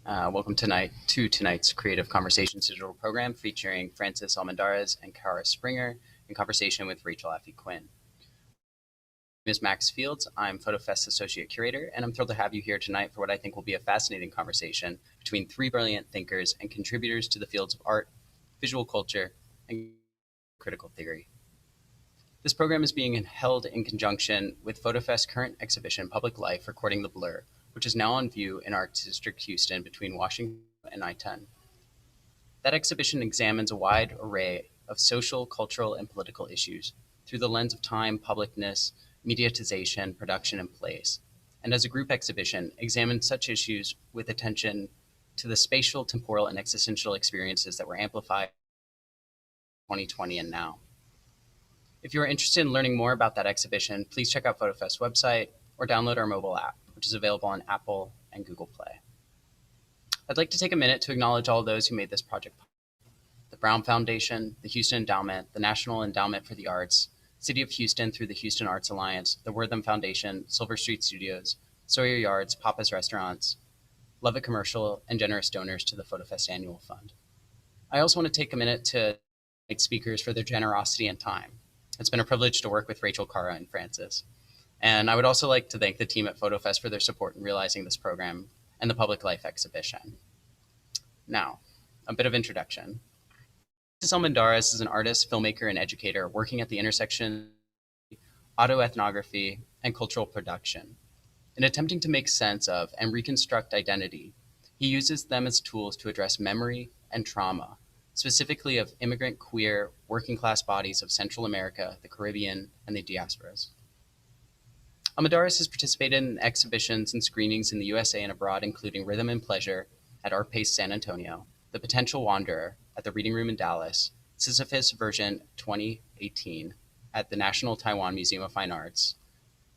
Welcome to tonight's Creative Conversations digital program featuring Francis Almendárez and Kara Springer in conversation with Rachel Afi Quinn. My name is Max Fields. I'm FotoFest Associate Curator, and I'm thrilled to have you here tonight for what I think will be a fascinating conversation between three brilliant thinkers and contributors to the fields of art, visual culture, and critical theory. This program is being held in conjunction with FotoFest's current exhibition, Public Life, Recording the Blur, which is now on view in Arts District Houston between Washington and I-10. That exhibition examines a wide array of social, cultural, and political issues through the lens of time, publicness, mediatization, production, and place. And as a group exhibition, examines such issues with attention to the spatial, temporal, and existential experiences that were amplified in 2020 and now. If you are interested in learning more about that exhibition, please check out FotoFest's website or download our mobile app, which is available on Apple and Google Play. I'd like to take a minute to acknowledge all those who made this project possible. The Brown Foundation, the Houston Endowment, the National Endowment for the Arts, City of Houston through the Houston Arts Alliance, the Wortham Foundation, Silver Street Studios, Sawyer Yards, Papa's Restaurants, Lovett Commercial, and generous donors to the FotoFest Annual Fund. I also want to take a minute to thank speakers for their generosity and time. It's been a privilege to work with Rachel, Kara, and Francis. And I would also like to thank the team at FotoFest for their support in realizing this program and the Public Life exhibition. Now, a bit of introduction. Francis Almendárez is an artist, filmmaker, and educator working at the intersection of autoethnography and cultural production. In attempting to make sense of and reconstruct identity, he uses them as tools to address memory and trauma, specifically of immigrant, queer, working-class bodies of Central America, the Caribbean, and the diasporas. Almendárez has participated in exhibitions and screenings in the USA and abroad, including Rhythm and Pleasure at Art Pace San Antonio, The Potential Wanderer at the Reading Room in Dallas, Sisyphus version 2018 at the National Taiwan Museum of Fine Arts,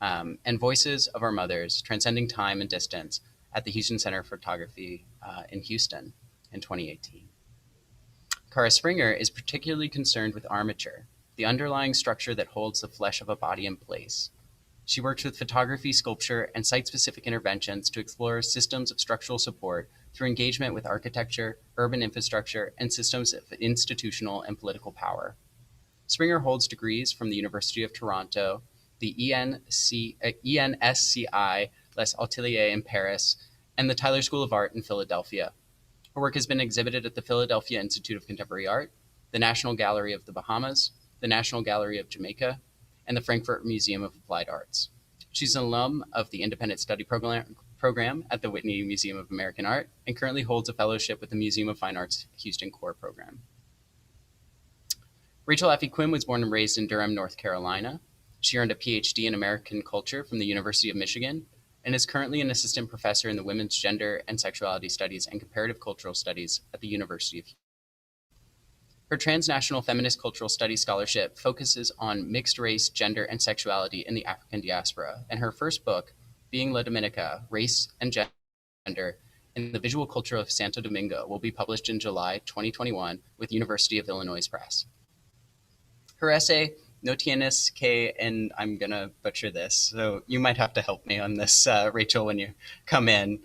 and Voices of Our Mothers, Transcending Time and Distance at the Houston Center for Photography in Houston in 2018. Kara Springer is particularly concerned with armature, the underlying structure that holds the flesh of a body in place. She works with photography, sculpture, and site-specific interventions to explore systems of structural support through engagement with architecture, urban infrastructure, and systems of institutional and political power. Springer holds degrees from the University of Toronto, the ENSCI Les Ateliers in Paris, and the Tyler School of Art in Philadelphia. Her work has been exhibited at the Philadelphia Institute of Contemporary Art, the National Gallery of the Bahamas, the National Gallery of Jamaica, and the Frankfurt Museum of Applied Arts. She's an alum of the Independent Study program at the Whitney Museum of American Art and currently holds a fellowship with the Museum of Fine Arts Houston Core Program. Rachel Afi Quinn was born and raised in Durham, North Carolina. She earned a PhD in American Culture from the University of Michigan and is currently an assistant professor in the Women's Gender and Sexuality Studies and Comparative Cultural Studies at the University of Houston. Her transnational feminist cultural studies scholarship focuses on mixed race, gender, and sexuality in the African diaspora, and her first book, Being La Dominica, Race and Gender in the Visual Culture of Santo Domingo, will be published in July 2021 with University of Illinois Press. Her essay, No tienes que, and I'm going to butcher this, so you might have to help me on this, Rachel, when you come in.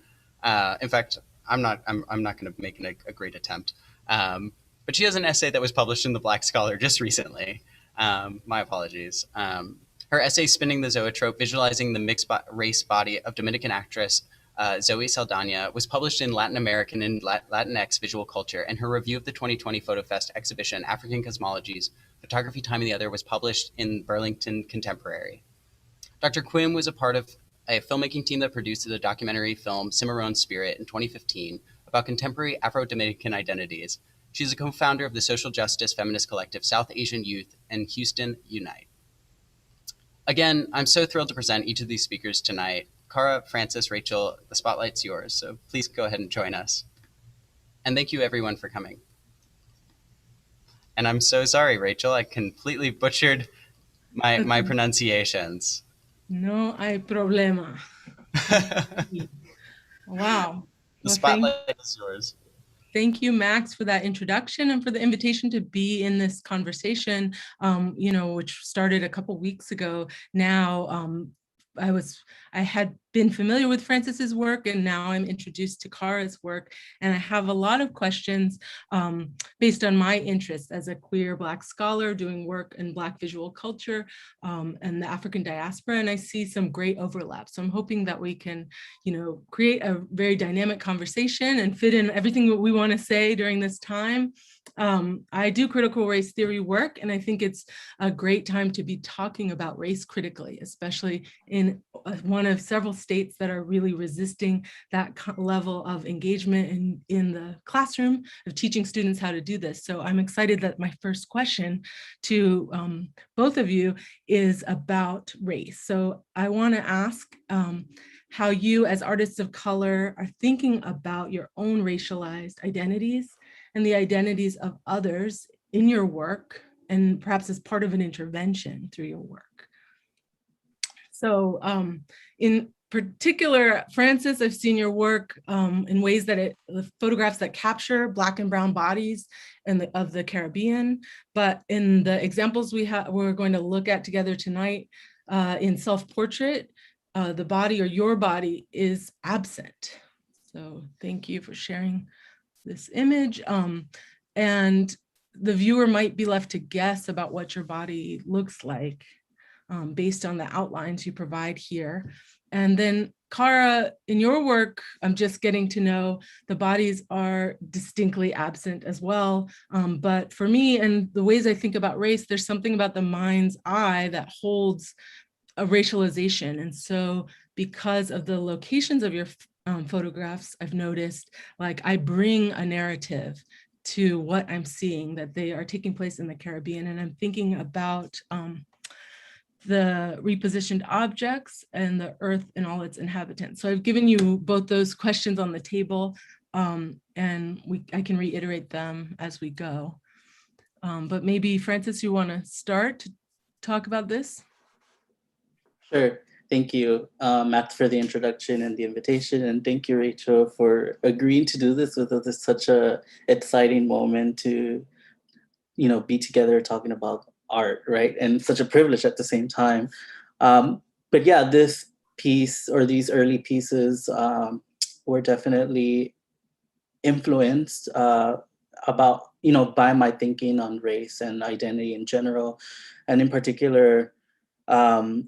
In fact, I'm not going to make a great attempt. But she has an essay that was published in the Black Scholar just recently. My apologies. Her essay, Spinning the Zoetrope, Visualizing the Mixed Race Body of Dominican Actress Zoe Saldana, was published in Latin American and Latinx Visual Culture, and her review of the 2020 FotoFest exhibition, African Cosmologies, Photography, Time, and the Other, was published in Burlington Contemporary. Dr. Quinn was a part of a filmmaking team that produced the documentary film Cimarron Spirit in 2015 about contemporary Afro-Dominican identities. She's a co-founder of the social justice feminist collective South Asian Youth and Houston Unite. Again, I'm so thrilled to present each of these speakers tonight. Kara, Francis, Rachel, the spotlight's yours, so please go ahead and join us. And thank you everyone for coming. And I'm so sorry, Rachel, I completely butchered my pronunciations. No hay problema. Wow. The spotlight is yours. Thank you, Max, for that introduction and for the invitation to be in this conversation, which started a couple weeks ago now. I had been familiar with Francis's work, and now I'm introduced to Kara's work. And I have a lot of questions based on my interest as a queer Black scholar doing work in Black visual culture and the African diaspora. And I see some great overlap. So I'm hoping that we can, create a very dynamic conversation and fit in everything that we want to say during this time. I do critical race theory work, and I think it's a great time to be talking about race critically, especially in one of several states that are really resisting that level of engagement in the classroom of teaching students how to do this. So I'm excited that my first question to both of you is about race. So I want to ask how you as artists of color are thinking about your own racialized identities and the identities of others in your work, and perhaps as part of an intervention through your work. So in particular, Francis, I've seen your work in ways that the photographs that capture Black and brown bodies of the Caribbean, but in the examples we're going to look at together tonight in self-portrait, the body or your body is absent. So thank you for sharing this image. And the viewer might be left to guess about what your body looks like based on the outlines you provide here. And then Kara, in your work, I'm just getting to know the bodies are distinctly absent as well. But for me and the ways I think about race, there's something about the mind's eye that holds a racialization. And so because of the locations of your photographs, I've noticed like I bring a narrative to what I'm seeing, that they are taking place in the Caribbean. And I'm thinking about the repositioned objects and the earth and all its inhabitants. So I've given you both those questions on the table, and I can reiterate them as we go. But maybe Francis, you want to start to talk about this? Sure. Thank you, Matt, for the introduction and the invitation. And thank you, Rachel, for agreeing to do this with us. It's such a exciting moment to, be together talking about art, right? And such a privilege at the same time. But yeah, this piece or these early pieces were definitely influenced about, by my thinking on race and identity in general. And in particular,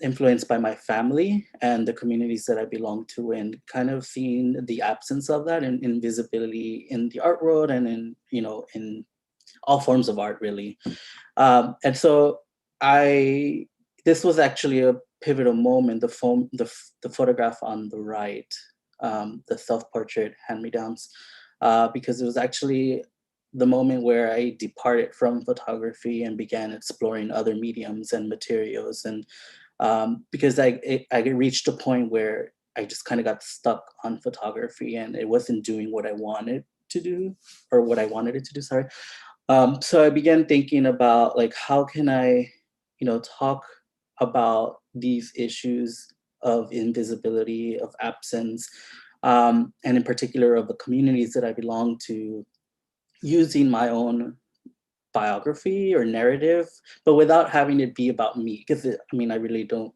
influenced by my family and the communities that I belong to, and kind of seeing the absence of that and invisibility in the art world and in all forms of art, really. And so this was actually a pivotal moment, the photograph on the right, the self-portrait hand-me-downs, because it was actually the moment where I departed from photography and began exploring other mediums and materials. And because I reached a point where I just kind of got stuck on photography and it wasn't doing what I wanted to do, or what I wanted it to do, sorry. So I began thinking about like, how can I, talk about these issues of invisibility, of absence, and in particular of the communities that I belong to, using my own biography or narrative, but without having it be about me. Because I really don't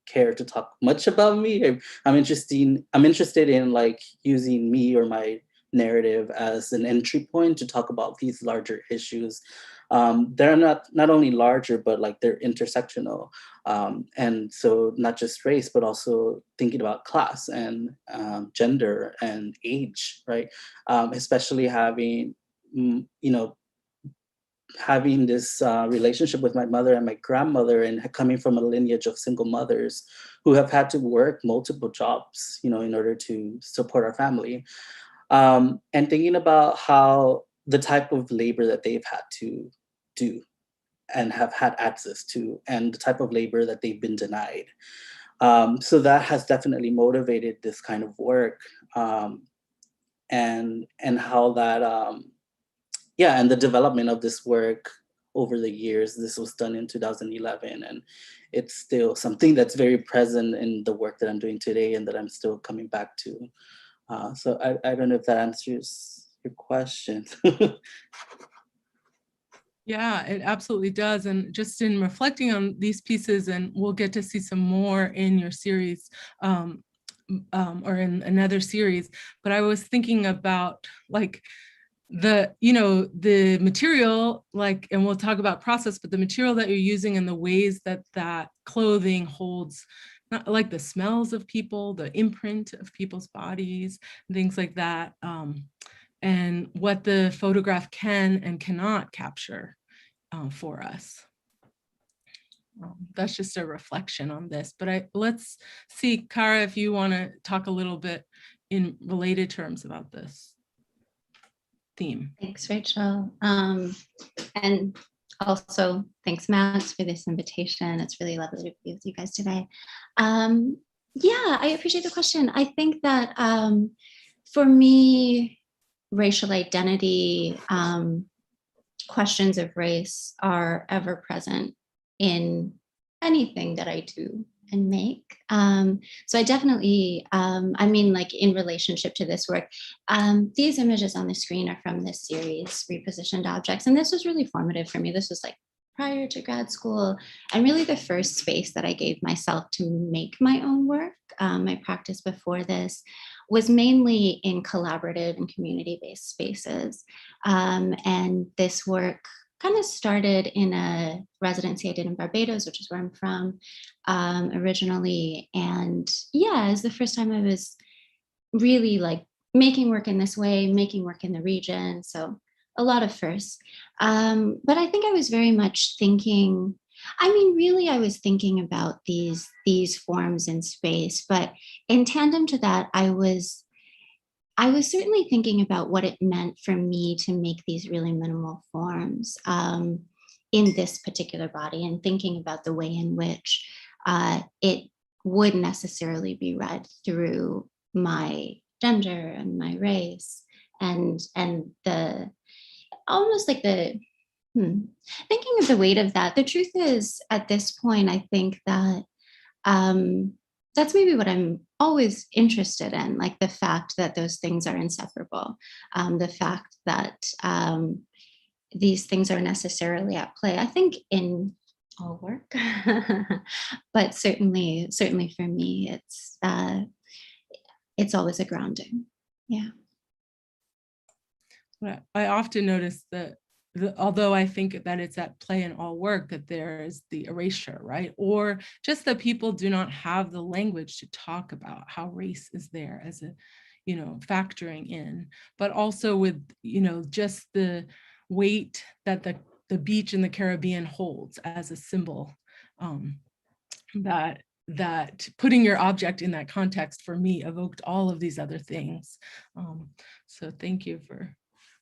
care to talk much about me. I'm interested in like using me or my narrative as an entry point to talk about these larger issues. They're not only larger, but like they're intersectional. And so not just race, but also thinking about class and gender and age, right? Especially having, having this relationship with my mother and my grandmother, and coming from a lineage of single mothers who have had to work multiple jobs, in order to support our family. And thinking about how the type of labor that they've had to do and have had access to, and the type of labor that they've been denied. So that has definitely motivated this kind of work, and how that, and the development of this work over the years. This was done in 2011, and it's still something that's very present in the work that I'm doing today and that I'm still coming back to. So I don't know if that answers your question. Yeah, it absolutely does. And just in reflecting on these pieces, and we'll get to see some more in your series or in another series, but I was thinking about like the material, like, and we'll talk about process, but the material that you're using and the ways that that clothing holds, not like the smells of people, the imprint of people's bodies, things like that, and what the photograph can and cannot capture for us. That's just a reflection on this, but let's see, Kara, if you want to talk a little bit in related terms about this theme. Thanks, Rachel. And also thanks, Max, for this invitation. It's really lovely to be with you guys today. Yeah, I appreciate the question. I think that for me, racial identity, questions of race are ever present in anything that I do and make. So I definitely, I mean, like in relationship to this work, these images on the screen are from this series, Repositioned Objects. And this was really formative for me. This was like prior to grad school, and really the first space that I gave myself to make my own work. My practice before this was mainly in collaborative and community-based spaces. And this work kind of started in a residency I did in Barbados, which is where I'm from originally. And yeah, it was the first time I was really like making work in this way, making work in the region. So a lot of firsts. But I think I was very much thinking, I mean, really, I was thinking about these forms in space, but in tandem to that, I was certainly thinking about what it meant for me to make these really minimal forms in this particular body, and thinking about the way in which it would necessarily be read through my gender and my race, and the almost like the thinking of the weight of that. The truth is, at this point, I think that that's maybe what I'm always interested in, like the fact that those things are inseparable, the fact that these things are necessarily at play, I think, in all work, but certainly for me, it's always a grounding. Yeah. I often notice that although I think that it's at play in all work, that there is the erasure, right? Or just that people do not have the language to talk about how race is there as a, factoring in, but also with, just the weight that the beach in the Caribbean holds as a symbol, that putting your object in that context for me evoked all of these other things. So thank you for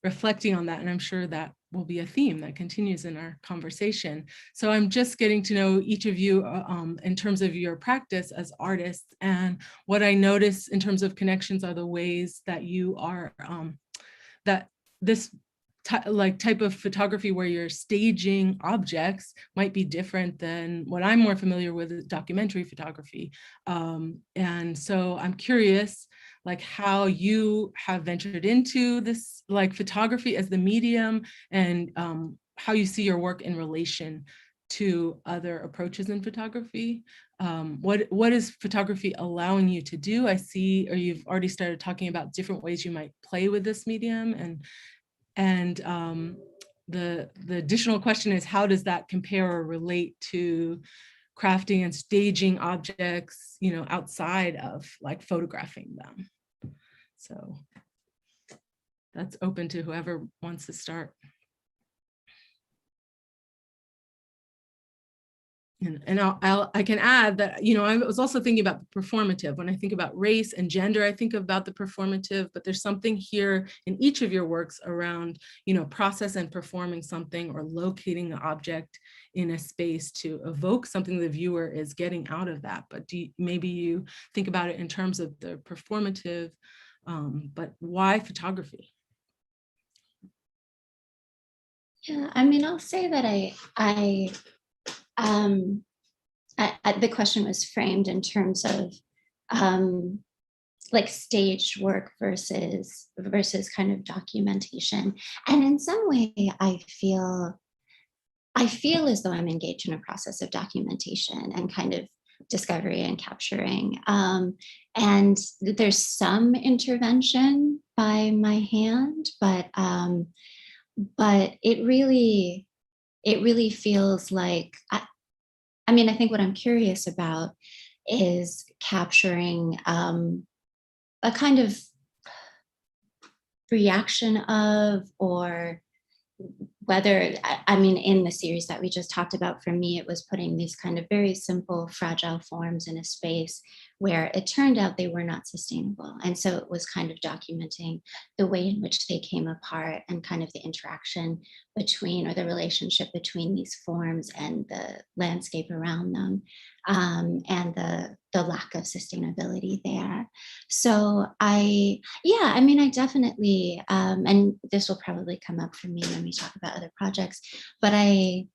reflecting on that, and I'm sure that will be a theme that continues in our conversation. So I'm just getting to know each of you in terms of your practice as artists, and what I notice in terms of connections are the ways that you are, that this type of photography where you're staging objects might be different than what I'm more familiar with, documentary photography. And so I'm curious, like how you have ventured into this, like photography as the medium, and how you see your work in relation to other approaches in photography. What is photography allowing you to do? I see, or you've already started talking about different ways you might play with this medium, and the additional question is, how does that compare or relate to crafting and staging objects, outside of like photographing them? So that's open to whoever wants to start. And I can add that, I was also thinking about the performative. When I think about race and gender, I think about the performative, but there's something here in each of your works around, process and performing something, or locating the object in a space to evoke something the viewer is getting out of that. But maybe you think about it in terms of the performative, but why photography? Yeah, I mean, I'll say that the question was framed in terms of like staged work versus kind of documentation. And in some way, I feel I feel as though I'm engaged in a process of documentation and kind of discovery and capturing. And there's some intervention by my hand, but it really feels like, I mean, I think what I'm curious about is capturing a kind of reaction of, or whether, I mean, in the series that we just talked about, for me, it was putting these kind of very simple, fragile forms in a space where it turned out they were not sustainable. And so it was kind of documenting the way in which they came apart and kind of the interaction between, or the relationship between these forms and the landscape around them, and the lack of sustainability there. So I mean, I definitely, and this will probably come up for me when we talk about other projects, but I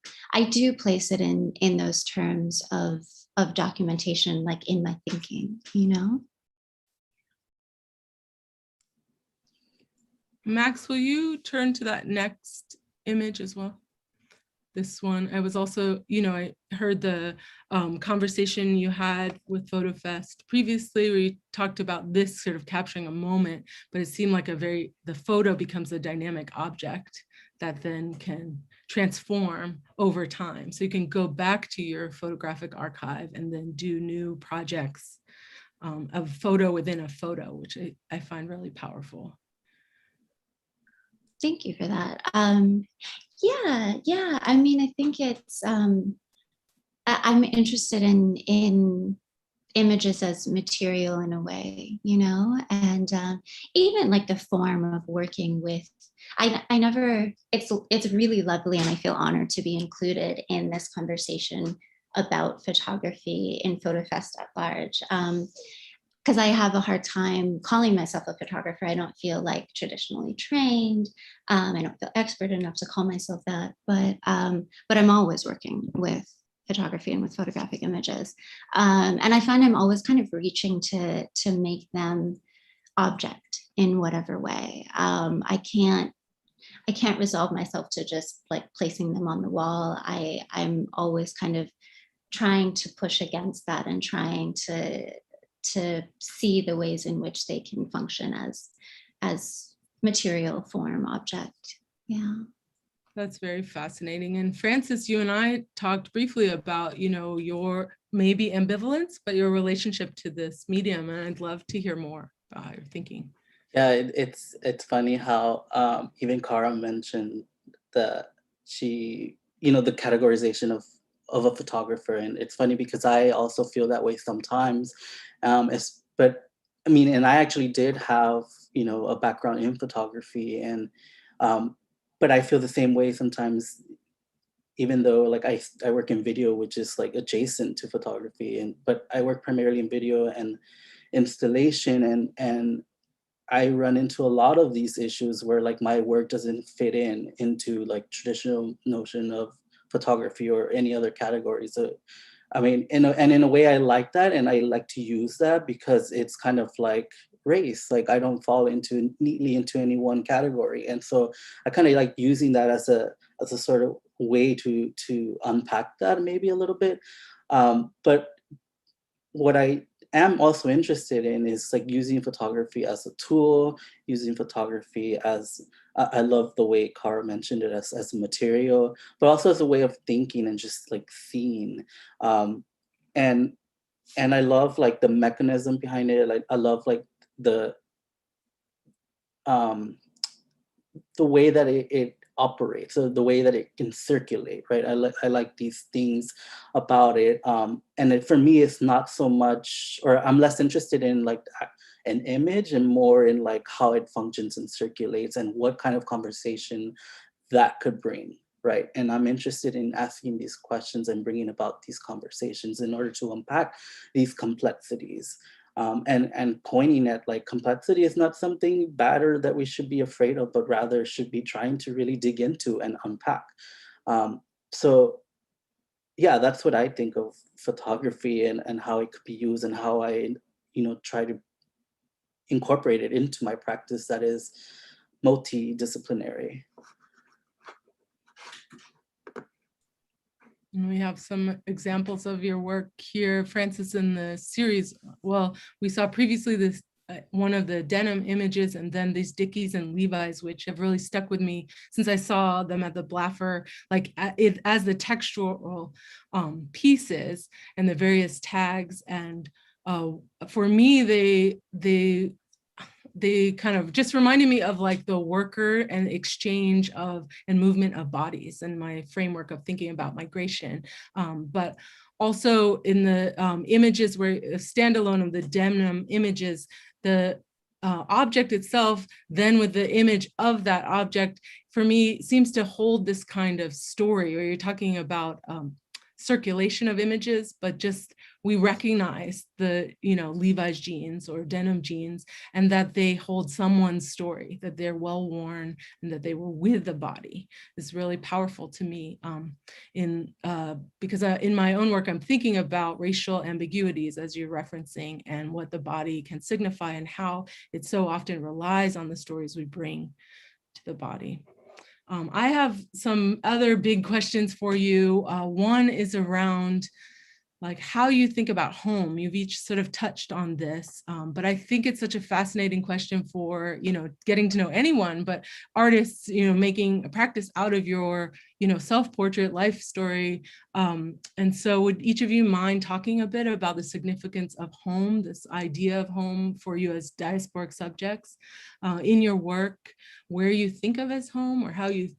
do place it in those terms of documentation, like in my thinking, you know? Max, will you turn to that next image as well? This one, I was also, you know, I heard the conversation you had with FotoFest previously, where you talked about this sort of capturing a moment, but it seemed like the photo becomes a dynamic object that then can transform over time. So you can go back to your photographic archive and then do new projects of photo within a photo, which I find really powerful. Thank you for that. Yeah. I mean, I think it's, I'm interested in images as material in a way, you know, and even like the form of working with, I never, it's really lovely, and I feel honored to be included in this conversation about photography in FotoFest at large. Because I have a hard time calling myself a photographer. I don't feel like traditionally trained. I don't feel expert enough to call myself that, but I'm always working with photography and with photographic images. And I find I'm always kind of reaching to make them object in whatever way. I can't resolve myself to just like placing them on the wall. I'm always kind of trying to push against that and trying to see the ways in which they can function as material form object. Yeah. That's very fascinating. And Francis, you and I talked briefly about, you know, your maybe ambivalence, but your relationship to this medium. And I'd love to hear more about how you're thinking. Yeah, it's funny how even Cara mentioned the categorization of a photographer, and it's funny because I also feel that way sometimes. But I mean, and I actually did have a background in photography, and but I feel the same way sometimes, even though like I work in video, which is like adjacent to photography, but I work primarily in video and installation, and I run into a lot of these issues where like my work doesn't fit into like traditional notion of photography or any other category. So I mean, in a way I like that, and I like to use that because it's kind of like race. Like I don't fall neatly into any one category. And so I kind of like using that as a sort of way to unpack that maybe a little bit. But what I am also interested in is like using photography as a tool, using photography as, I love the way Cara mentioned it as a material, but also as a way of thinking and just like seeing. And I love like the mechanism behind it. Like I love like the way that it operates, so the way that it can circulate, right? I like these things about it. And for me, it's not so much, or I'm less interested in like an image and more in like how it functions and circulates and what kind of conversation that could bring, right? And I'm interested in asking these questions and bringing about these conversations in order to unpack these complexities. And pointing at like complexity is not something bad or that we should be afraid of, but rather should be trying to really dig into and unpack. So yeah, that's what I think of photography and how it could be used, and how I try to incorporate it into my practice that is multidisciplinary. And we have some examples of your work here, Francis, in the series. Well, we saw previously this one of the denim images, and then these Dickies and Levi's, which have really stuck with me since I saw them at the Blaffer, like as the textual pieces and the various tags. And for me, they kind of just reminded me of like the worker and exchange of and movement of bodies and my framework of thinking about migration. But also in the images where standalone of the denim images, the object itself, then with the image of that object, for me, seems to hold this kind of story where you're talking about circulation of images, but just we recognize the, Levi's jeans or denim jeans, and that they hold someone's story, that they're well worn and that they were with the body is really powerful to me. Because in my own work, I'm thinking about racial ambiguities as you're referencing and what the body can signify and how it so often relies on the stories we bring to the body. I have some other big questions for you. One is around like how you think about home. You've each sort of touched on this, but I think it's such a fascinating question for, getting to know anyone, but artists, making a practice out of your, self-portrait life story. And so would each of you mind talking a bit about the significance of home, this idea of home for you as diasporic subjects in your work, where you think of as home, or how you,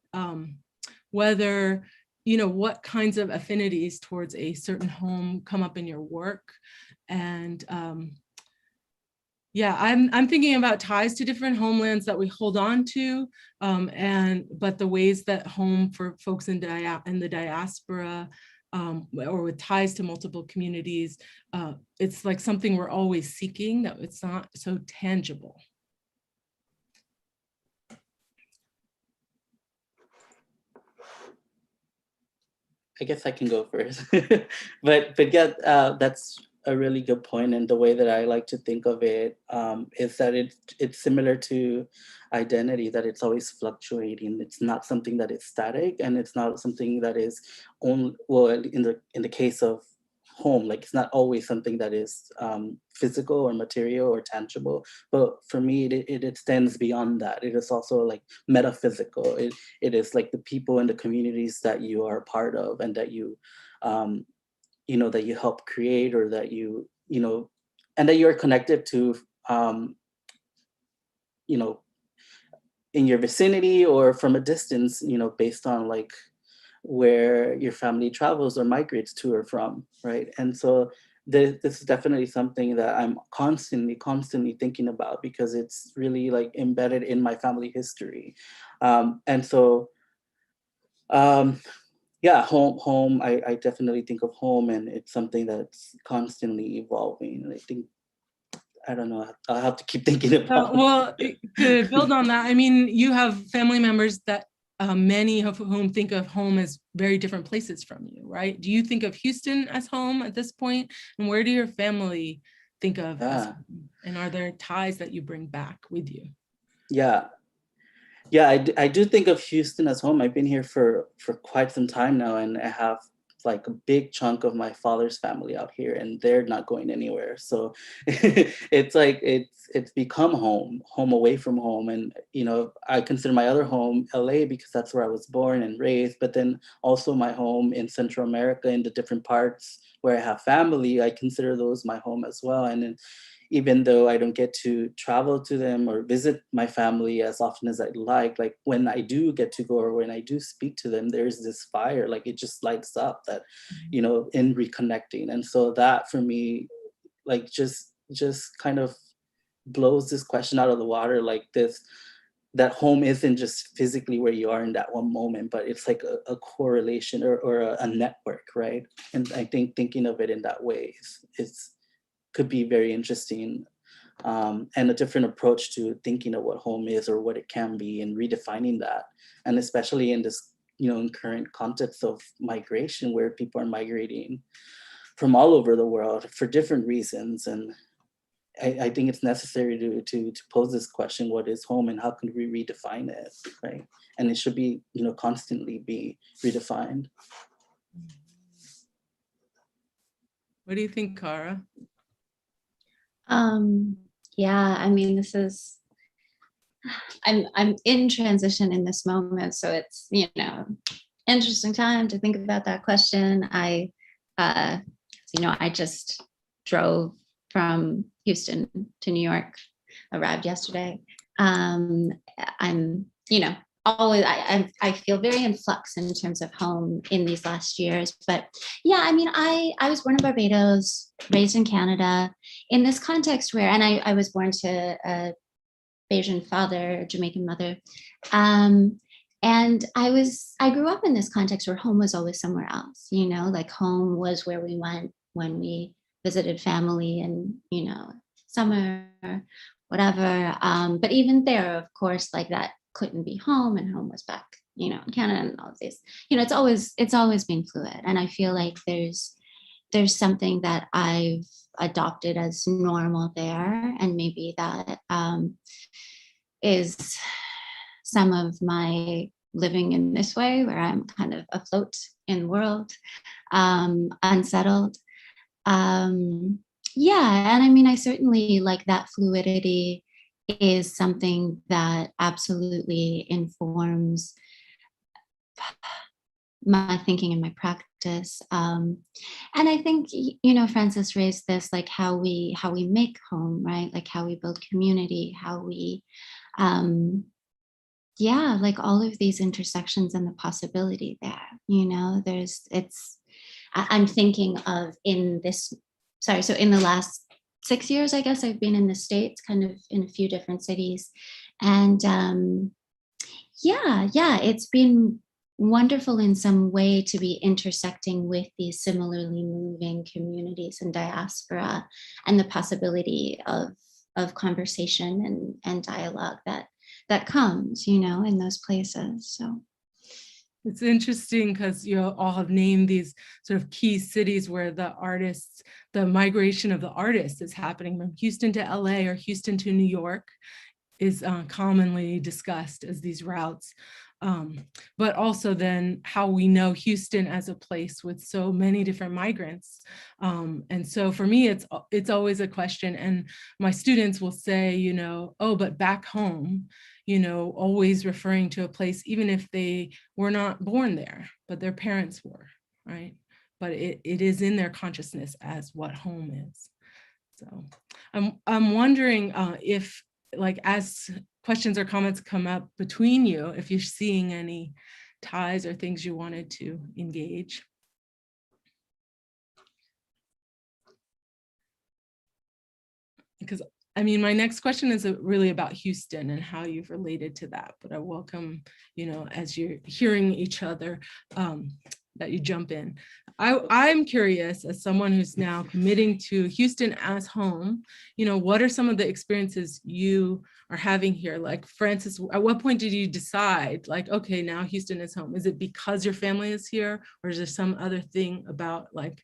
whether, what kinds of affinities towards a certain home come up in your work. And yeah, I'm thinking about ties to different homelands that we hold on to, but the ways that home for folks in the diaspora, or with ties to multiple communities, it's like something we're always seeking, that it's not so tangible. I guess I can go first, but yeah, that's a really good point. And the way that I like to think of it is that it's similar to identity, that it's always fluctuating. It's not something that is static, and it's not something that is only, well, in the case of home, like it's not always something that is physical or material or tangible. But for me, it extends beyond that. It is also like metaphysical. It is like the people and the communities that you are a part of, and that you that you help create, or that and that you're connected to in your vicinity or from a distance, based on like where your family travels or migrates to or from, right? And so this is definitely something that I'm constantly thinking about, because it's really like embedded in my family history. And so yeah, home, I definitely think of home, and it's something that's constantly evolving. And I think, I don't know, I'll have to keep thinking about well, to build on that, I mean, you have family members that many of whom think of home as very different places from you, right? Do you think of Houston as home at this point? And where do your family think of as home? And are there ties that you bring back with you? Yeah, I do think of Houston as home. I've been here for quite some time now, and I have like a big chunk of my father's family out here, and they're not going anywhere. So it's like it's become home away from home. And I consider my other home LA, because that's where I was born and raised, but then also my home in Central America, in the different parts where I have family, I consider those my home as well. And then, even though I don't get to travel to them or visit my family as often as I'd like when I do get to go, or when I do speak to them, there's this fire, like it just lights up, that, in reconnecting. And so that for me, like just kind of blows this question out of the water, like this, that home isn't just physically where you are in that one moment, but it's like a correlation, or a network, right? And I think thinking of it in that way could be very interesting, and a different approach to thinking of what home is, or what it can be, and redefining that. And especially in this, in current context of migration, where people are migrating from all over the world for different reasons. And I think it's necessary to pose this question: what is home, and how can we redefine it, right? And it should be, constantly be redefined. What do you think, Cara? Yeah, I mean, I'm in transition in this moment, so it's, interesting time to think about that question. I just drove from Houston to New York, arrived yesterday. I'm, always, I feel very in flux in terms of home in these last years. But yeah, I mean, I was born in Barbados, raised in Canada, in this context where, and I was born to a Bayesian father, Jamaican mother. And I grew up in this context where home was always somewhere else, like home was where we went when we visited family and, summer, whatever. But even there, of course, like that couldn't be home, and home was back, in Canada, and all of these, it's always been fluid. And I feel like there's something that I've adopted as normal there. And maybe that is some of my living in this way, where I'm kind of afloat in the world, unsettled. Yeah, and I mean, I certainly like that fluidity is something that absolutely informs my thinking and my practice. And I think, Francis raised this, like how we make home, right? Like how we build community, how we, yeah, like all of these intersections and the possibility there, I'm thinking of so in the last 6 years, I guess I've been in the States, kind of in a few different cities. And yeah, it's been wonderful in some way to be intersecting with these similarly moving communities and diaspora, and the possibility of conversation and dialogue that comes, in those places. So it's interesting because you all have named these sort of key cities where the migration of the artists is happening, from Houston to LA or Houston to New York is commonly discussed as these routes. But also then how we know Houston as a place with so many different migrants. And so for me, it's always a question, and my students will say, oh, but back home, always referring to a place, even if they were not born there, but their parents were, right? But it is in their consciousness as what home is. So I'm wondering if, like, as questions or comments come up between you, if you're seeing any ties or things you wanted to engage. Because I mean, my next question is really about Houston and how you've related to that, but I welcome, as you're hearing each other, that you jump in. I'm curious, as someone who's now committing to Houston as home, what are some of the experiences you are having here? Like, Francis, at what point did you decide, like, okay, now Houston is home? Is it because your family is here, or is there some other thing about, like,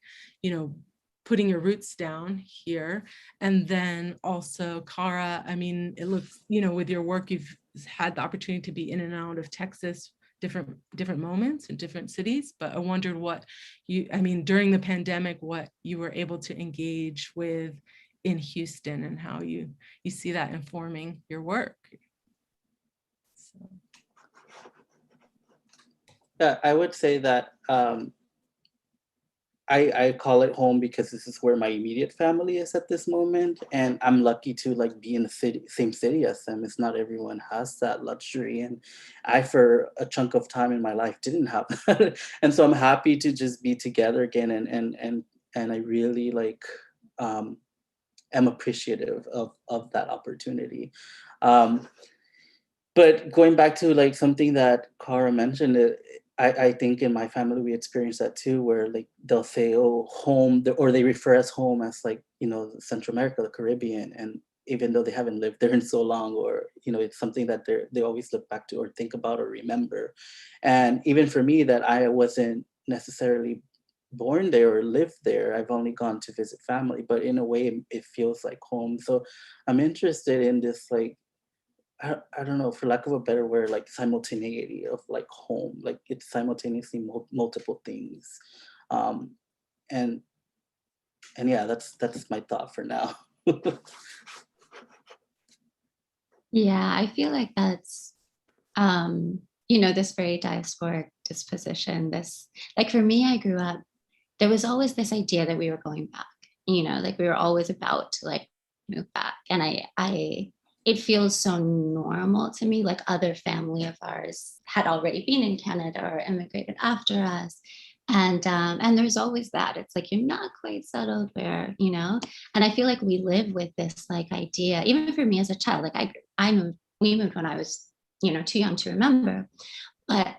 putting your roots down here? And then also, Cara, I mean, it looks, with your work, you've had the opportunity to be in and out of Texas, different moments in different cities, but I wondered during the pandemic, what you were able to engage with in Houston and how you see that informing your work. So. Yeah, I would say that I call it home because this is where my immediate family is at this moment, and I'm lucky to like be in the same city as them. It's not everyone has that luxury, and I, for a chunk of time in my life, didn't have that. And so I'm happy to just be together again, and I really like am appreciative of that opportunity. But going back to like something that Cara mentioned, I think in my family we experience that too, where like they'll say, oh, home, or they refer as home as like, Central America, the Caribbean, and even though they haven't lived there in so long, or it's something that they always look back to or think about or remember. And even for me, that I wasn't necessarily born there or lived there, I've only gone to visit family, but in a way it feels like home. So I'm interested in this, like, I don't know, for lack of a better word, like simultaneity of like home, like it's simultaneously multiple things. And yeah, that's my thought for now. Yeah, I feel like that's, this very diasporic disposition, this, like for me, I grew up, there was always this idea that we were going back, like we were always about to like move back. And it feels so normal to me, like other family of ours had already been in Canada or immigrated after us. And there's always that. It's like you're not quite settled where, and I feel like we live with this like idea, even for me as a child, like we moved when I was, too young to remember. But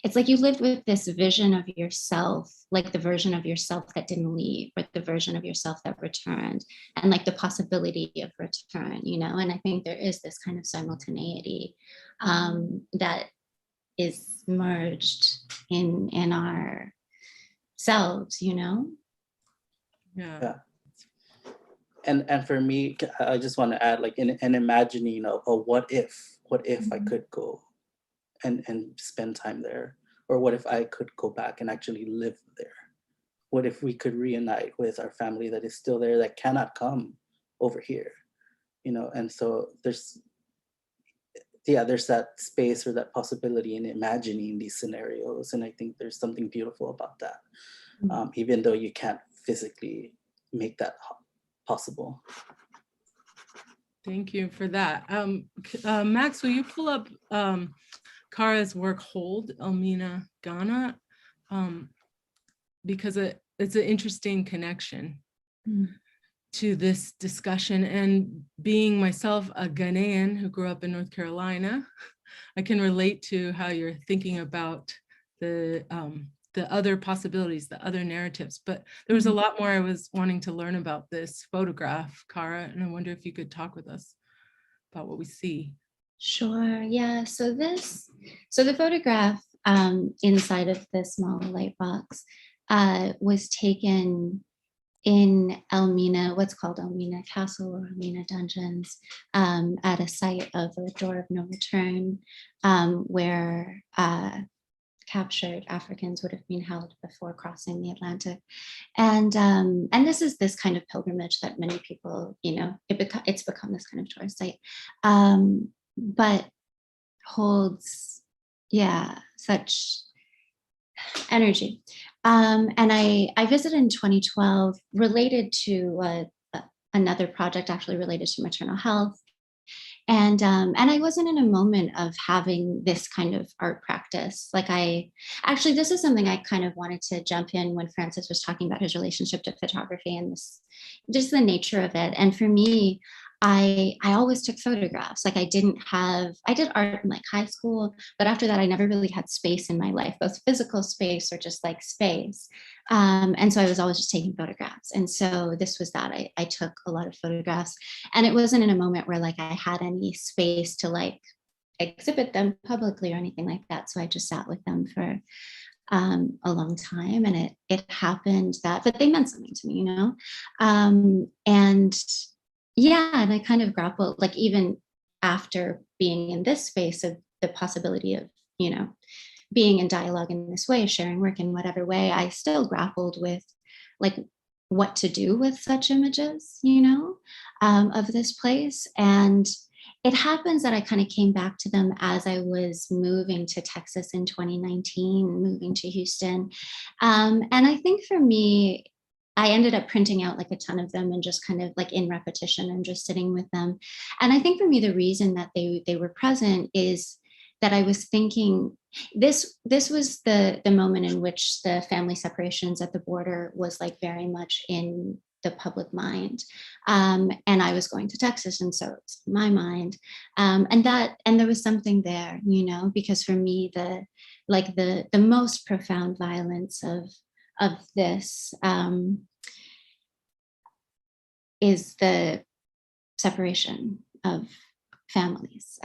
it's like you lived with this vision of yourself, like the version of yourself that didn't leave, or the version of yourself that returned, and like the possibility of return, and I think there is this kind of simultaneity that is merged in our selves, Yeah. Yeah. And for me, I just want to add, like, in imagining a what if I could go and spend time there, or what if I could go back and actually live there? What if we could reunite with our family that is still there, that cannot come over here, And so there's that space or that possibility in imagining these scenarios, and I think there's something beautiful about that, even though you can't physically make that possible. Thank you for that. Max, will you pull up Kara's work, Hold, Elmina Ghana? Because it's an interesting connection to this discussion. And being myself a Ghanaian who grew up in North Carolina, I can relate to how you're thinking about the other possibilities, the other narratives. But there was a lot more I was wanting to learn about this photograph, Kara, and I wonder if you could talk with us about what we see. Sure. Yeah. So the photograph inside of the small light box was taken in Elmina, what's called Elmina Castle or Elmina Dungeons, at a site of a door of no return, where captured Africans would have been held before crossing the Atlantic. And this is this kind of pilgrimage that many people, it's become this kind of tourist site, but holds, such energy. And I visited in 2012 related to another project actually related to maternal health. And I wasn't in a moment of having this kind of art practice. Like this is something I kind of wanted to jump in when Francis was talking about his relationship to photography and this, just the nature of it. And for me, I always took photographs. Like I did art in like high school, but after that, I never really had space in my life, both physical space or just like space. And so I was always just taking photographs. And so this was that I took a lot of photographs, and it wasn't in a moment where like I had any space to like exhibit them publicly or anything like that. So I just sat with them for a long time, and it happened but they meant something to me, and and I kind of grappled, like even after being in this space of the possibility of, being in dialogue in this way, sharing work in whatever way, I still grappled with like what to do with such images, of this place. And it happens that I kind of came back to them as I was moving to Texas in 2019, moving to Houston. And I think for me, I ended up printing out like a ton of them and just kind of like in repetition and just sitting with them. And I think for me, the reason that they were present is that I was thinking this was the moment in which the family separations at the border was like very much in the public mind. And I was going to Texas, and so it's in my mind. And there was something there, because for me, the most profound violence of this is the separation of families.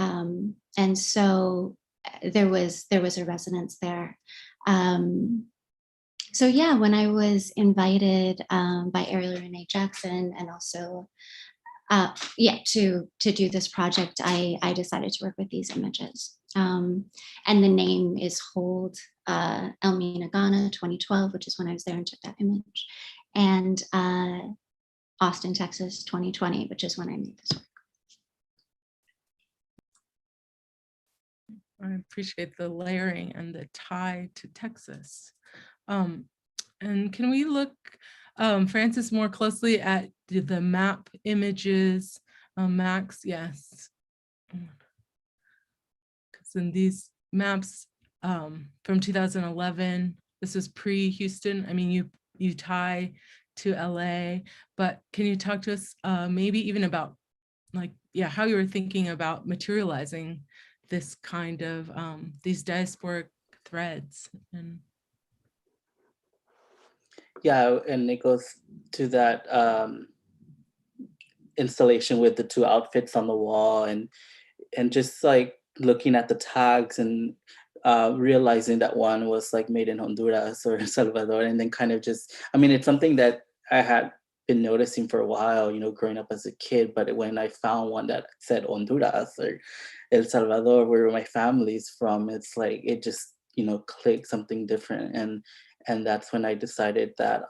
And so there was a resonance there. So yeah, when I was invited by Ariel Renee Jackson and also to do this project, I decided to work with these images. And the name is Hold Elmina Ghana 2012, which is when I was there and took that image. and Austin, Texas, 2020, which is when I made this work. I appreciate the layering and the tie to Texas. And can we look, Francis, more closely at the map images? Max, yes. Because in these maps from 2011, this was pre-Houston. I mean, you tie to LA, but can you talk to us maybe even about how you were thinking about materializing this kind of these diasporic threads? And yeah, and it goes to that installation with the two outfits on the wall, and just like looking at the tags and realizing that one was like made in Honduras or El Salvador, and then kind of just, I mean, it's something that I had been noticing for a while, you know, growing up as a kid. But when I found one that said Honduras or El Salvador, where my family's from, it's like it just, you know, clicked something different, and that's when I decided that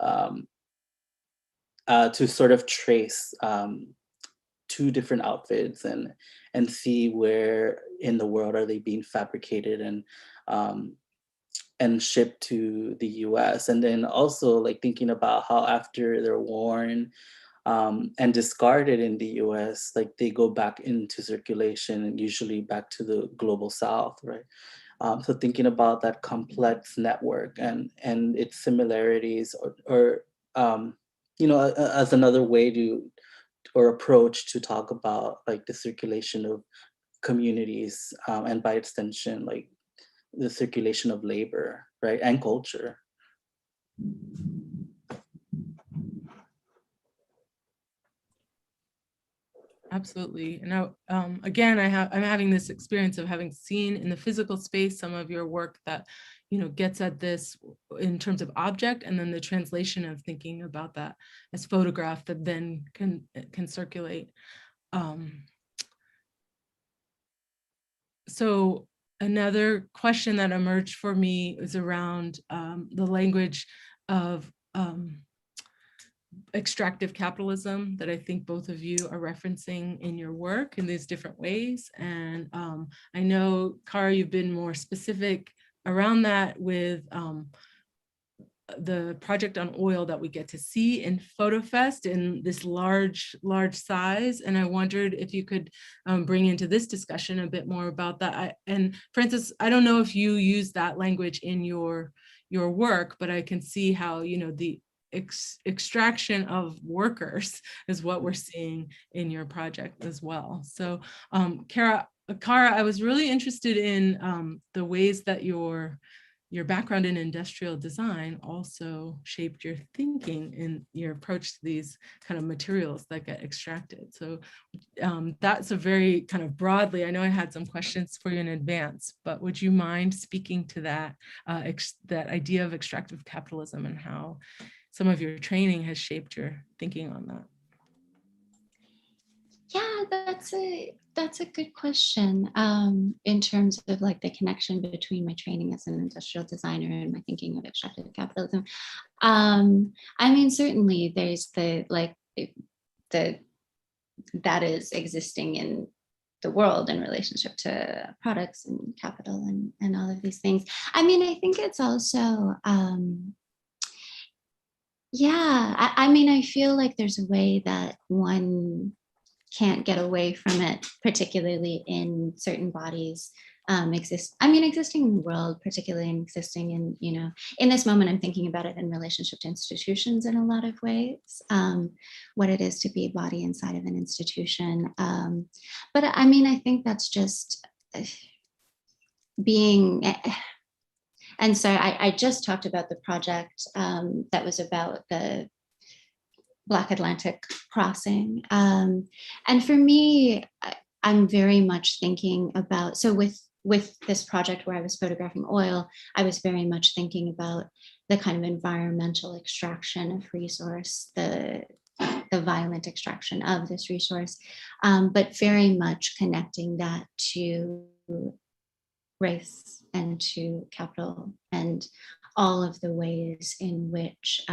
to sort of trace two different outfits and see where in the world are they being fabricated and shipped to the US. And then also like thinking about how after they're worn and discarded in the US, like they go back into circulation and usually back to the global South, right? So thinking about that complex network and its similarities or you know, as another way to or approach to talk about like the circulation of communities and by extension like the circulation of labor, right, and culture. absolutely. And now, again, I'm having this experience of having seen in the physical space some of your work that, you know, gets at this in terms of object, and then the translation of thinking about that as photograph that then can circulate. So another question that emerged for me is around the language of extractive capitalism that I think both of you are referencing in your work in these different ways. And I know, Kara, you've been more specific around that with the project on oil that we get to see in FotoFest in this large size. And I wondered if you could bring into this discussion a bit more about that. And Francis, I don't know if you use that language in your work, but I can see how, you know, the extraction of workers is what we're seeing in your project as well. So Kara, I was really interested in the ways that your background in industrial design also shaped your thinking in your approach to these kind of materials that get extracted. So that's a very kind of broadly, I know I had some questions for you in advance, but would you mind speaking to that, that idea of extractive capitalism and how some of your training has shaped your thinking on that? Yeah, that's a good question in terms of like the connection between my training as an industrial designer and my thinking of extractive capitalism. I mean, certainly there's that is existing in the world in relationship to products and capital and all of these things. I mean, I think it's also, yeah, I mean, I feel like there's a way that one can't get away from it, particularly in certain bodies existing in the world, particularly in existing in, you know, in this moment, I'm thinking about it in relationship to institutions in a lot of ways, what it is to be a body inside of an institution. But I mean, I think that's just being, and so I just talked about the project that was about the Black Atlantic crossing. And for me, I'm very much thinking about, so with this project where I was photographing oil, I was very much thinking about the kind of environmental extraction of resource, the violent extraction of this resource, but very much connecting that to race and to capital and all of the ways in which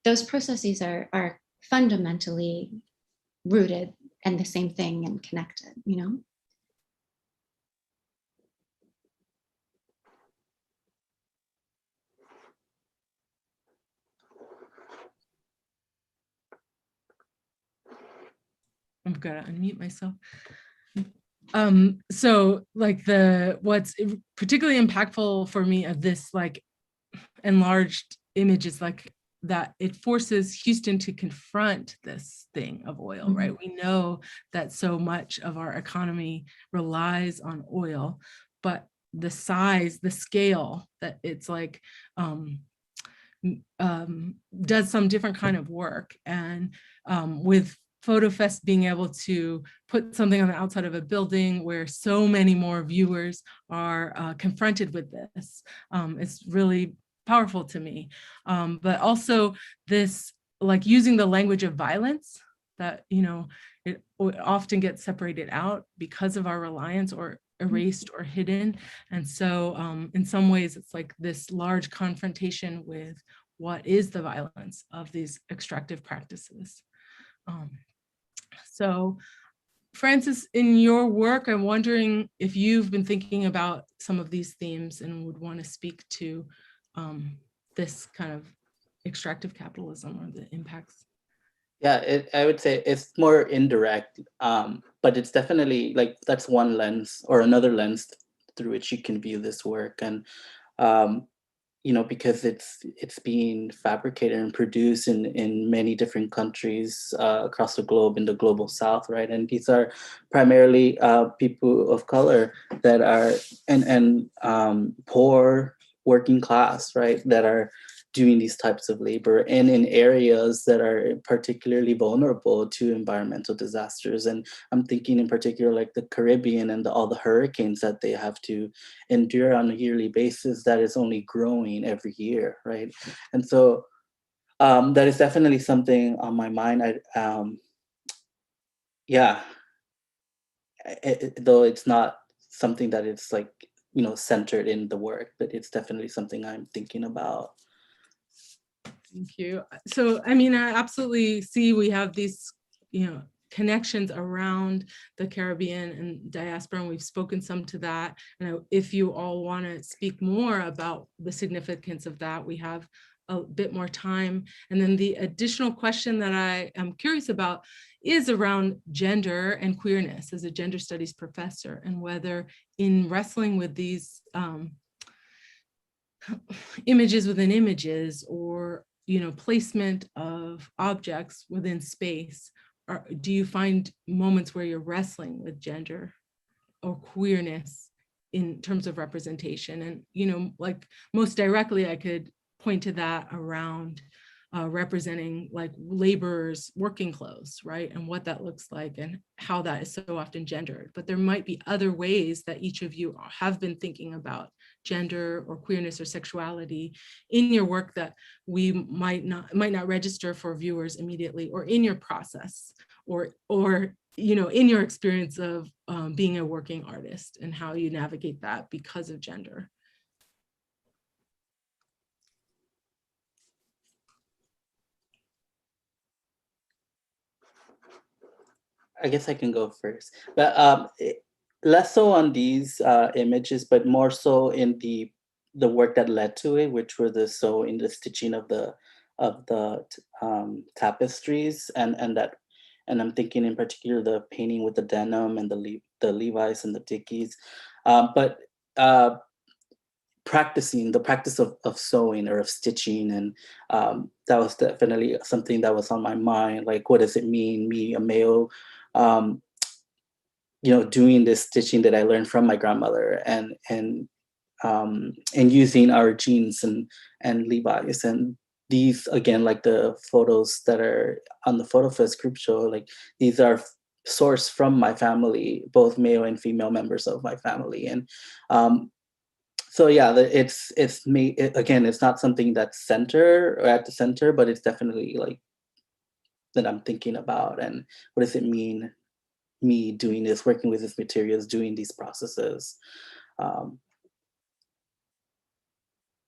those processes are fundamentally rooted and the same thing and connected, you know? I'm gonna unmute myself. So like what's particularly impactful for me of this like enlarged image is like that it forces Houston to confront this thing of oil, right? We know that so much of our economy relies on oil, but the size, the scale that it's like does some different kind of work. And with FotoFest being able to put something on the outside of a building where so many more viewers are confronted with this, it's really powerful to me. But also this, like using the language of violence that, you know, it often gets separated out because of our reliance or erased or hidden. And so in some ways, it's like this large confrontation with what is the violence of these extractive practices. So Francis, in your work, I'm wondering if you've been thinking about some of these themes and would want to speak to this kind of extractive capitalism or the impacts. Yeah, I would say it's more indirect, but it's definitely like that's one lens or another lens through which you can view this work. And you know, because it's being fabricated and produced in many different countries across the globe, in the global south, right? And these are primarily people of color that are and poor working class, right, that are doing these types of labor and in areas that are particularly vulnerable to environmental disasters. And I'm thinking in particular like the Caribbean and all the hurricanes that they have to endure on a yearly basis that is only growing every year, right? And so that is definitely something on my mind. Yeah, though it's not something that it's like, you know, centered in the work, but it's definitely something I'm thinking about. Thank you. So, I mean, I absolutely see we have these, you know, connections around the Caribbean and diaspora, and we've spoken some to that. And if you all want to speak more about the significance of that, we have a bit more time. And then the additional question that I am curious about is around gender and queerness as a gender studies professor, and whether in wrestling with these images within images, or you know, placement of objects within space, or do you find moments where you're wrestling with gender or queerness in terms of representation? And you know, like most directly I could point to that around representing like laborers working clothes, right? And what that looks like and how that is so often gendered. But there might be other ways that each of you have been thinking about gender or queerness or sexuality in your work that we might not register for viewers immediately, or in your process, or you know, in your experience of being a working artist and how you navigate that because of gender. I guess I can go first, but less so on these images, but more so in the work that led to it, which were in the stitching of the tapestries, and I'm thinking in particular the painting with the denim and the Levi's and the Dickies, but practicing the practice of sewing or of stitching, and that was definitely something that was on my mind. Like, what does it mean, me, a male, um, you know, doing this stitching that I learned from my grandmother, and using our jeans and Levi's, and these again, like the photos that are on the FotoFest group show, like these are sourced from my family, both male and female members of my family, and so yeah, it's me again. It's not something that's center or at the center, but it's definitely like that I'm thinking about, and what does it mean, me doing this, working with these materials, doing these processes. Um,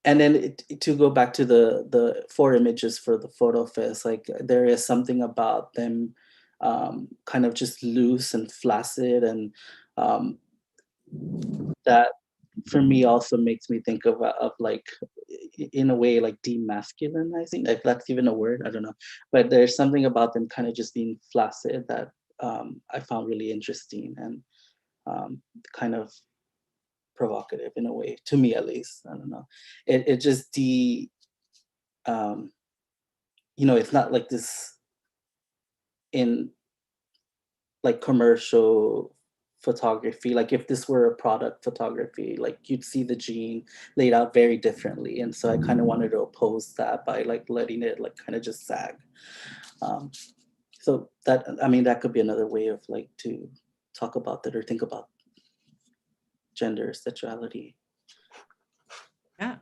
and then to go back to the 4 images for the FotoFest, like there is something about them kind of just loose and flaccid, and that for me also makes me think of like, in a way, like demasculinizing, if that's even a word, I don't know. But there's something about them kind of just being flaccid that I found really interesting, and kind of provocative in a way, to me at least. I don't know. It just it's not like this in like commercial photography. Like if this were a product photography, like you'd see the gene laid out very differently. And so I kind of wanted to oppose that by like letting it like kind of just sag. So that, I mean, that could be another way of like to talk about that or think about gender, sexuality. Yeah.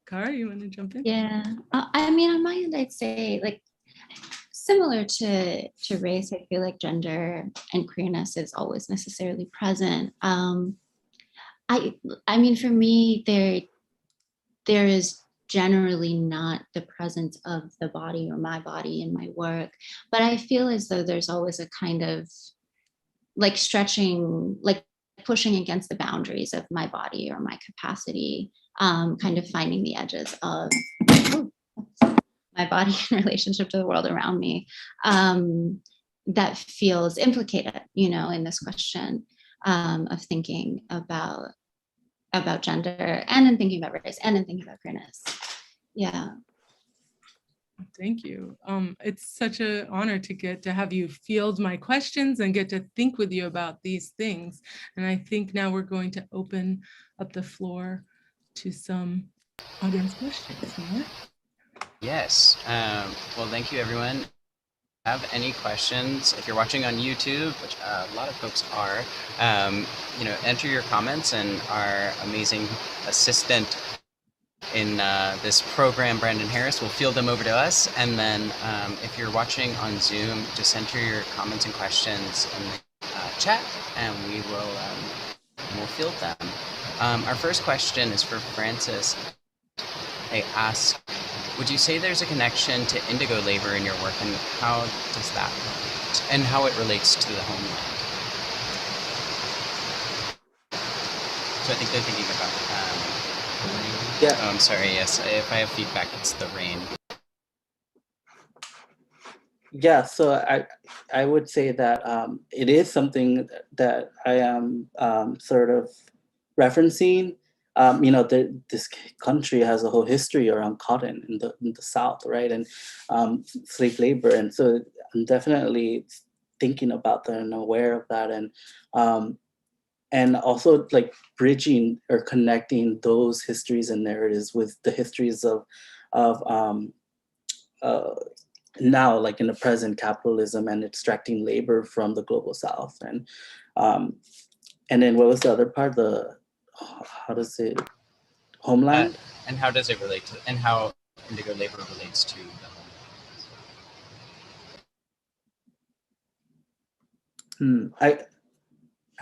Cara, you want to jump in? Yeah, I mean, on my end, I'd say like similar to race, I feel like gender and queerness is always necessarily present. I mean, for me, there is generally not the presence of the body or my body in my work, but I feel as though there's always a kind of like stretching, like pushing against the boundaries of my body or my capacity, kind of finding the edges of my body in relationship to the world around me, that feels implicated, in this question of thinking about gender, and in thinking about race, and in thinking about queerness. Yeah. Thank you. It's such an honor to get to have you field my questions and get to think with you about these things. And I think now we're going to open up the floor to some audience questions. Matt? Yes. Well, thank you, everyone. Have any questions, if you're watching on YouTube, which a lot of folks are, enter your comments, and our amazing assistant in this program, Brandon Harris, will field them over to us. And then if you're watching on Zoom, just enter your comments and questions in the chat, and we'll field them. Our first question is for Francis. They ask, would you say there's a connection to indigo labor in your work, and how does that relate, and how it relates to the homeland? So I think they're thinking about rain. Yeah. Oh, I'm sorry. Yes, if I have feedback, it's the rain. Yeah, so I would say that it is something that I am sort of referencing. This country has a whole history around cotton in the South, right, and slave labor, and so I'm definitely thinking about that and aware of that, and also like bridging or connecting those histories and narratives with the histories of now, like in the present, capitalism and extracting labor from the global South, and then what was the other part? How does it homeland? And how does it relate to, and how indigo labor relates to the homeland? I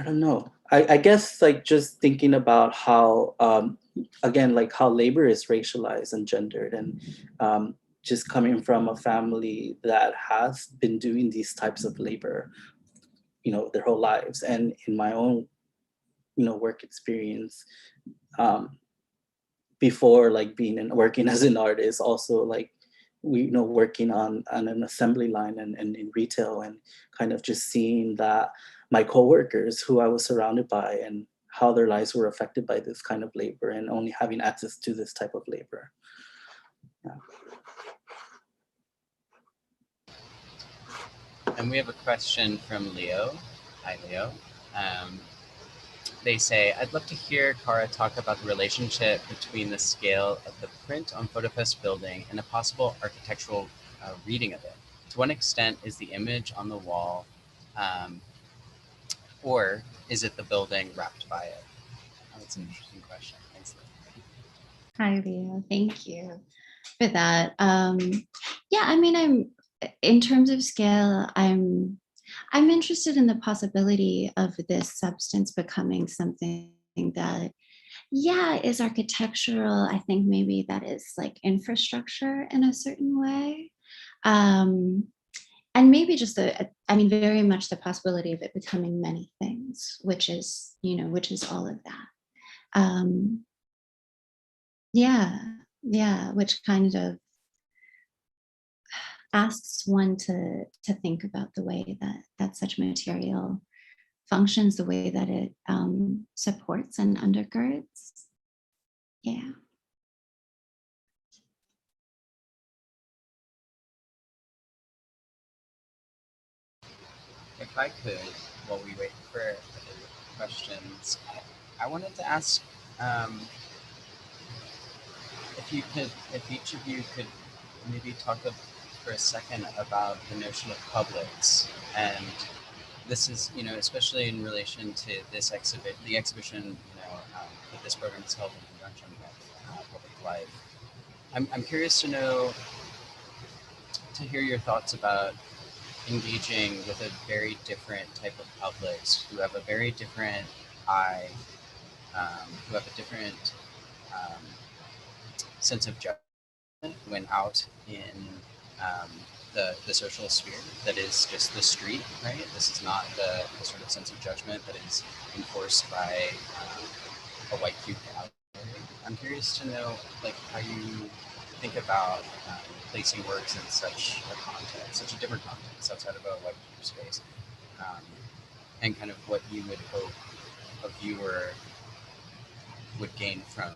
don't know. I guess like just thinking about how again, like how labor is racialized and gendered, and just coming from a family that has been doing these types of labor, their whole lives, and in my own, work experience, before like being and working as an artist, also like working on an assembly line and in retail, and kind of just seeing that my coworkers who I was surrounded by and how their lives were affected by this kind of labor, and only having access to this type of labor. Yeah. And we have a question from Leo. Hi, Leo. They say, I'd love to hear Cara talk about the relationship between the scale of the print on FotoFest building and a possible architectural reading of it. To what extent is the image on the wall, or is it the building wrapped by it? Oh, that's an interesting question. Thanks, Leo. Hi, Leo. Thank you for that. Yeah, I mean, in terms of scale, I'm interested in the possibility of this substance becoming something that, yeah, is architectural. I think maybe that is like infrastructure in a certain way. And maybe just I mean, very much the possibility of it becoming many things, which is, which is all of that. Yeah, which kind of asks one to think about the way that such material functions, the way that it supports and undergirds. Yeah. If I could, while we wait for other questions, I wanted to ask if each of you could maybe talk for a second about the notion of publics. And this is, especially in relation to this the exhibition, that this program is held in conjunction with Public Life. I'm curious to hear your thoughts about engaging with a very different type of publics who have a very different eye, who have a different sense of judgment when out in the social sphere that is just the street, right? This is not the sort of sense of judgment that is enforced by a white cube gallery. I'm curious to know, like, how you think about placing works in such a context, such a different context outside of a white cube space, and kind of what you would hope a viewer would gain from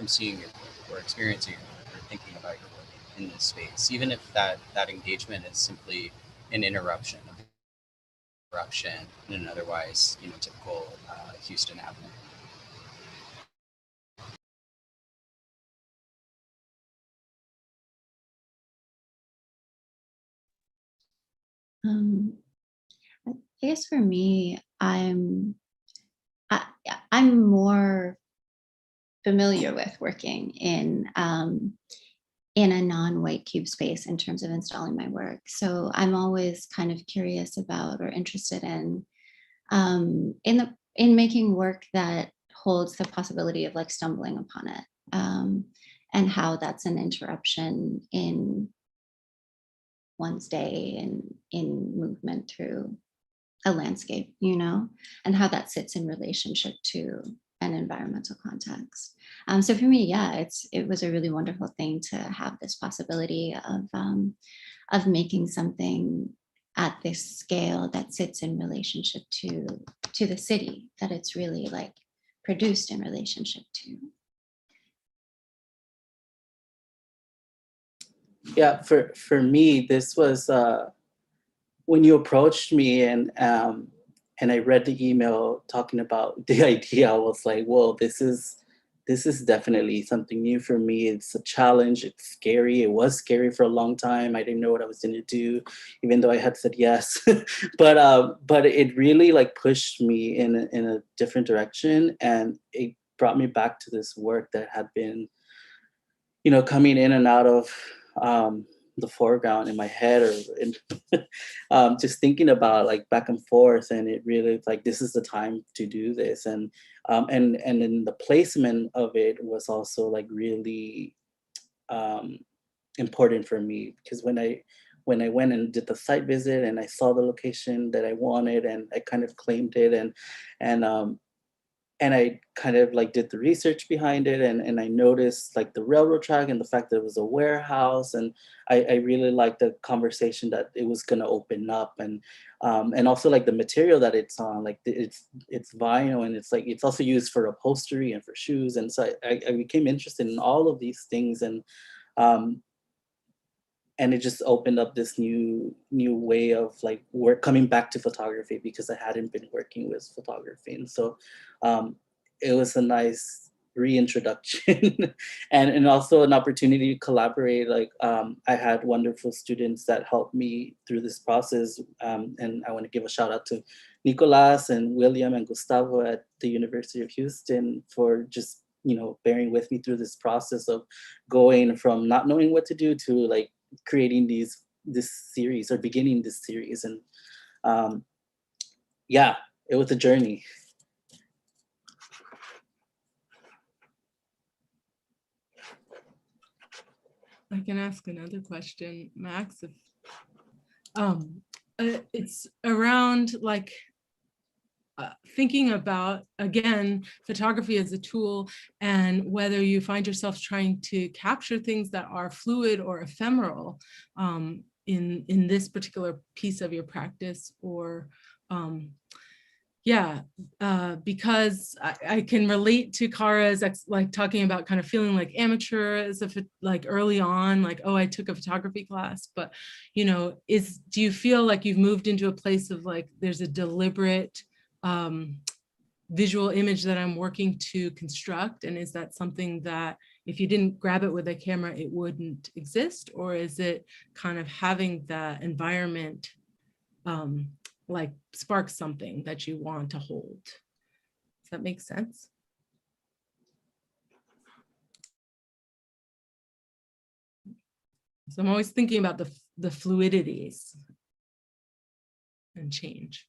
seeing your work or experiencing your work or thinking about your work in this space, even if that engagement is simply an interruption in an otherwise typical Houston Avenue. I guess for me, I'm more familiar with working in a non-white cube space in terms of installing my work. So I'm always kind of curious about or interested in making work that holds the possibility of like stumbling upon it, and how that's an interruption in one's day and in movement through a landscape, and how that sits in relationship to an environmental context. So for me, yeah, it was a really wonderful thing to have this possibility of making something at this scale that sits in relationship to the city that it's really like produced in relationship to. Yeah, for me, this was when you approached me and I read the email talking about the idea. I was like, whoa, this is definitely something new for me. It's a challenge. It's scary. It was scary for a long time. I didn't know what I was going to do, even though I had said yes. but it really like pushed me in a different direction, and it brought me back to this work that had been, coming in and out of the foreground in my head, or just thinking about like back and forth. And it really like, this is the time to do this. And then the placement of it was also like really important for me, because when I went and did the site visit and I saw the location that I wanted, and I kind of claimed it, and I kind of like did the research behind it, and I noticed like the railroad track and the fact that it was a warehouse, and I really liked the conversation that it was going to open up, and also like the material that it's on, like it's vinyl, and it's like it's also used for upholstery and for shoes, and so I became interested in all of these things, and it just opened up this new way of like coming back to photography, because I hadn't been working with photography. And so it was a nice reintroduction and also an opportunity to collaborate. Like I had wonderful students that helped me through this process. And I want to give a shout out to Nicolas and William and Gustavo at the University of Houston for just, bearing with me through this process of going from not knowing what to do to like creating this series, or beginning this series. And yeah, it was a journey. I can ask another question, Max. If, it's around like thinking about, again, photography as a tool, and whether you find yourself trying to capture things that are fluid or ephemeral in this particular piece of your practice, or yeah, because I can relate to Kara's like talking about kind of feeling like amateur as if like early on, like, oh, I took a photography class, but you know, do you feel like you've moved into a place of like, there's a deliberate visual image that I'm working to construct? And is that something that if you didn't grab it with a camera, it wouldn't exist? Or is it kind of having that environment like spark something that you want to hold? Does that make sense? So I'm always thinking about the fluidities and change.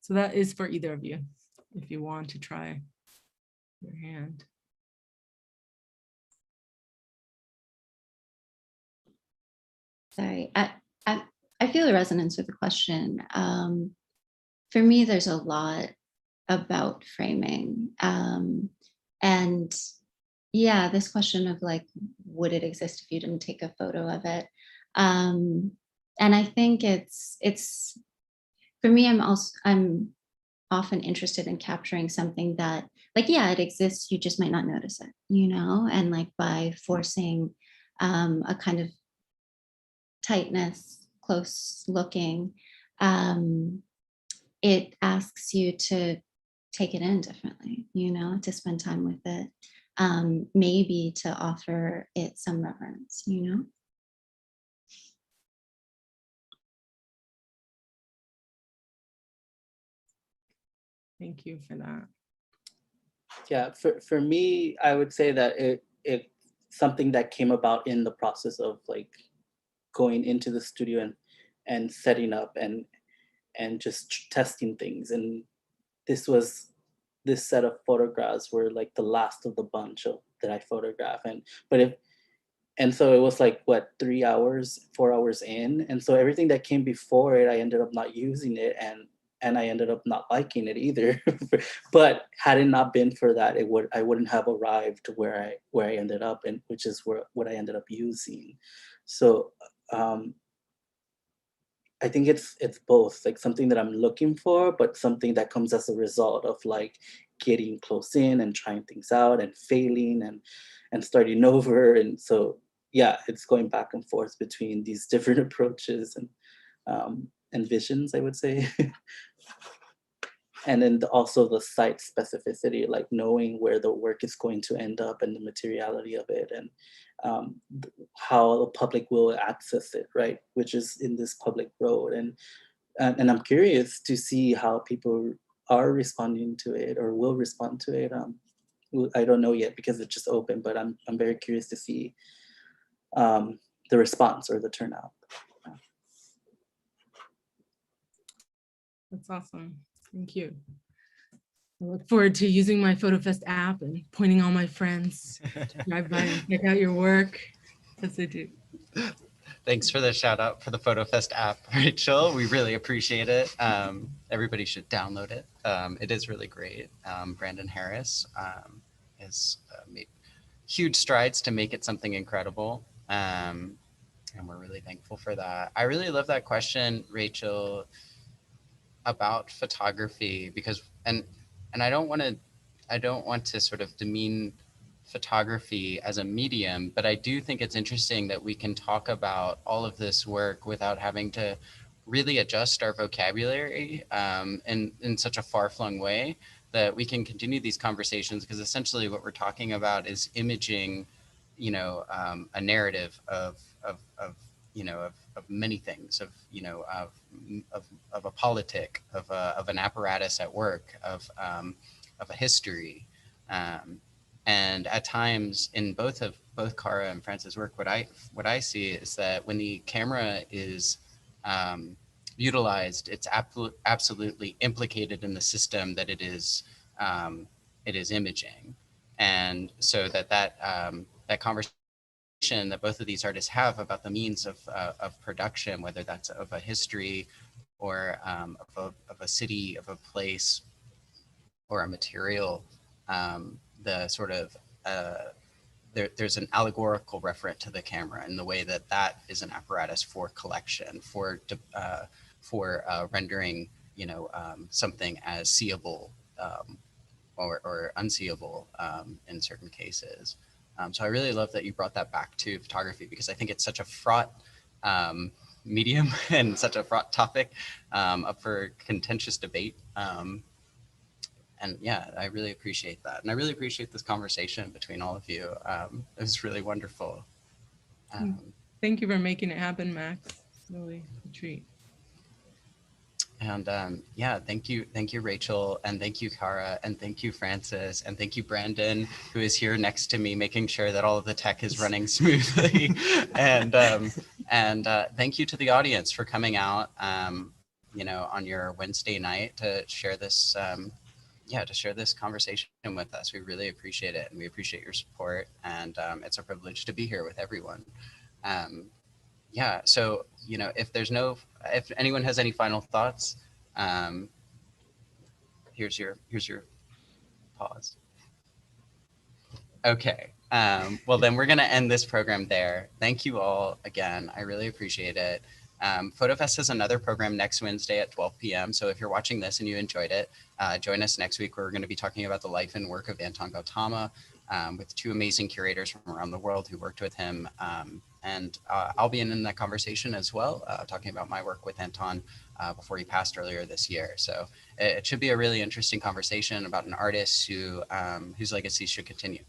So that is for either of you, if you want to try your hand. Sorry, I feel a resonance with the question. For me, there's a lot about framing. And yeah, this question of like, would it exist if you didn't take a photo of it? And I think it's for me, I'm often interested in capturing something that, like, yeah, it exists, you just might not notice it, you know? And like by forcing a kind of tightness, close looking, it asks you to take it in differently, you know, to spend time with it, maybe to offer it some reverence, you know? Thank you for that. Yeah, for me, I would say that it something that came about in the process of like going into the studio and setting up and just testing things. And this set of photographs were like the last of the bunch that I photographed. And so it was like, what, 3 hours, 4 hours in. And so everything that came before it, I ended up not using it, and I ended up not liking it either. But had it not been for that, I wouldn't have arrived where I ended up, and which is what I ended up using. So I think it's both, like something that I'm looking for, but something that comes as a result of like getting close in and trying things out and failing and starting over. And so yeah, it's going back and forth between these different approaches and visions, I would say. And then also the site specificity, like knowing where the work is going to end up and the materiality of it, and how the public will access it, right? Which is in this public road. And I'm curious to see how people are responding to it or will respond to it. I don't know yet because it's just open, but I'm very curious to see the response or the turnout. That's awesome. Thank you. I look forward to using my FotoFest app and pointing all my friends to drive by and check out your work, as I do. Thanks for the shout out for the FotoFest app, Rachel. We really appreciate it. Everybody should download it. It is really great. Brandon Harris has made huge strides to make it something incredible. And we're really thankful for that. I really love that question, Rachel, about photography, because and I don't want to sort of demean photography as a medium, but I do think it's interesting that we can talk about all of this work without having to really adjust our vocabulary in such a far-flung way, that we can continue these conversations, because essentially what we're talking about is imaging, you know, a narrative of you know, of many things, of, you know, of a politic, of an apparatus at work, of a history. And at times in both Kara and Francis' work, what I see is that when the camera is utilized, it's absolutely implicated in the system that it is imaging. And so that conversation that both of these artists have about the means of production, whether that's of a history or of a city, of a place, or a material. The sort of there's an allegorical referent to the camera in the way that that is an apparatus for collection, for rendering, you know, something as seeable or unseeable in certain cases. So I really love that you brought that back to photography, because I think it's such a fraught medium and such a fraught topic up for contentious debate. And yeah, I really appreciate that. And I really appreciate this conversation between all of you. It was really wonderful. Thank you for making it happen, Max. Really a treat. And yeah, thank you, Rachel, and thank you, Cara, and thank you, Francis, and thank you, Brandon, who is here next to me, making sure that all of the tech is running smoothly. And thank you to the audience for coming out, you know, on your Wednesday night to share this, to share this conversation with us. We really appreciate it, and we appreciate your support. And it's a privilege to be here with everyone. Yeah, so, you know, if anyone has any final thoughts, here's your pause. Okay, well then we're gonna end this program there. Thank you all again, I really appreciate it. FotoFest has another program next Wednesday at 12 p.m. So if you're watching this and you enjoyed it, join us next week. We're gonna be talking about the life and work of Anton Gautama with two amazing curators from around the world who worked with him. And I'll be in that conversation as well, talking about my work with Anton before he passed earlier this year. So it should be a really interesting conversation about an artist whose legacy should continue.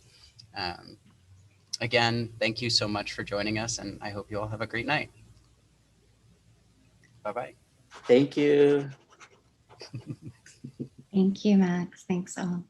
Again, thank you so much for joining us, and I hope you all have a great night. Bye-bye. Thank you. Thank you, Max. Thanks all.